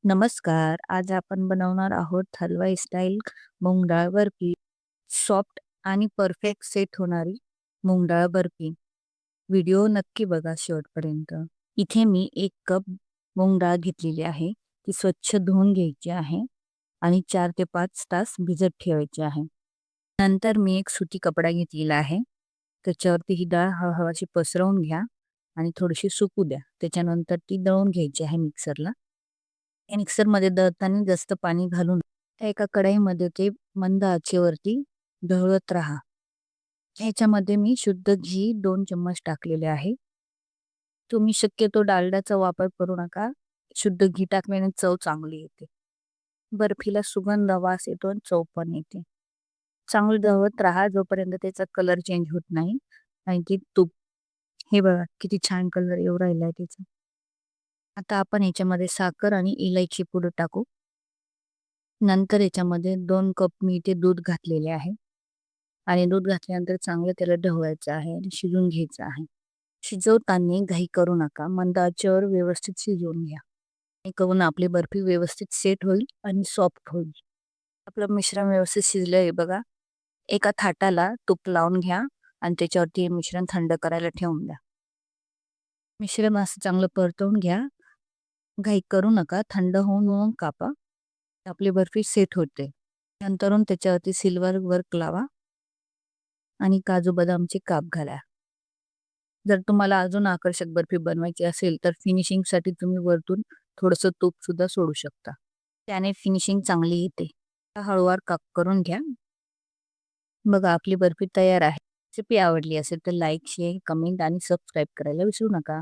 नमस्कार. आज आपण बनवणार आहोत हलवाई स्टाईल मूग डाळ बर्फी. सॉफ्ट आणि परफेक्ट सेट होणारी मूग डाळ बर्फी. व्हिडिओ नक्की बघा शेवटपर्यंत. इथे मी 1 कप मूग डाळ घेतलेली आहे. ती स्वच्छ धुवून घ्यायची आहे आणि 4 ते 5 तास भिजत ठेवायची आहे. नंतर मी एक सुती कपडा घेतलेला आहे. त्याच्यावरती ही डाळ हळूहळू अशी पसरवून घ्या आणि थोडीशी सुकू द्या. त्याच्यानंतर ती दळून घ्यायची आहे मिक्सरला. मिक्सरमध्ये दळताना जास्त पाणी घालून त्या एका कढईमध्ये ते मंद आचेवरती ढवळत राहा. ह्याच्यामध्ये मी शुद्ध घी 2 चम्मच टाकलेले आहे. तुम्ही शक्यतो डालड्याचा वापर करू नका. शुद्ध घी टाकल्याने चव चांगली येते. बर्फीला सुगंध वास येतो आणि चव पण येते. चांगलं ढवळत राहा जोपर्यंत त्याचा कलर चेंज होत नाही. आणि ते तूप हे बघा किती छान कलर येऊ राहिलाय त्याचा. आता आपण ह्याच्यामध्ये साखर आणि इलायची पूड टाकू. नंतर याच्यामध्ये 2 कप मी इथे दूध घातलेले आहे आणि दूध घातल्यानंतर चांगलं त्याला ढवळायचं आहे आणि शिजवून घ्यायचं आहे. शिजवताना घाई करू नका. मंद आचेवर व्यवस्थित शिजवून घ्या. जेणेकरून आपली बर्फी व्यवस्थित सेट होईल आणि सॉफ्ट होईल. आपलं मिश्रण व्यवस्थित शिजलं आहे बघा. एका थाटाला तूप लावून घ्या आणि त्याच्यावरती हे मिश्रण थंड करायला ठेवून द्या. मिश्रण असं चांगलं परतवून घ्या. घाई करू नका. थंड होऊन कापा. आपली बर्फी सेट होते. नंतरून त्याच्यावरती सिल्वर वर्क लावा आणि काजू बदामचे काप घाला. जर तुम्हाला अजून आकर्षक बर्फी बनवायची असेल तर फिनिशिंगसाठी तुम्ही वरतून थोडंसं तूप सुद्धा सोडू शकता. त्याने फिनिशिंग चांगली येते. हळूवार काप करून घ्या. बघा आपली बर्फी तयार आहे. रेसिपी आवडली असेल तर लाईक, शेअर, कमेंट आणि सबस्क्राईब करायला विसरू नका.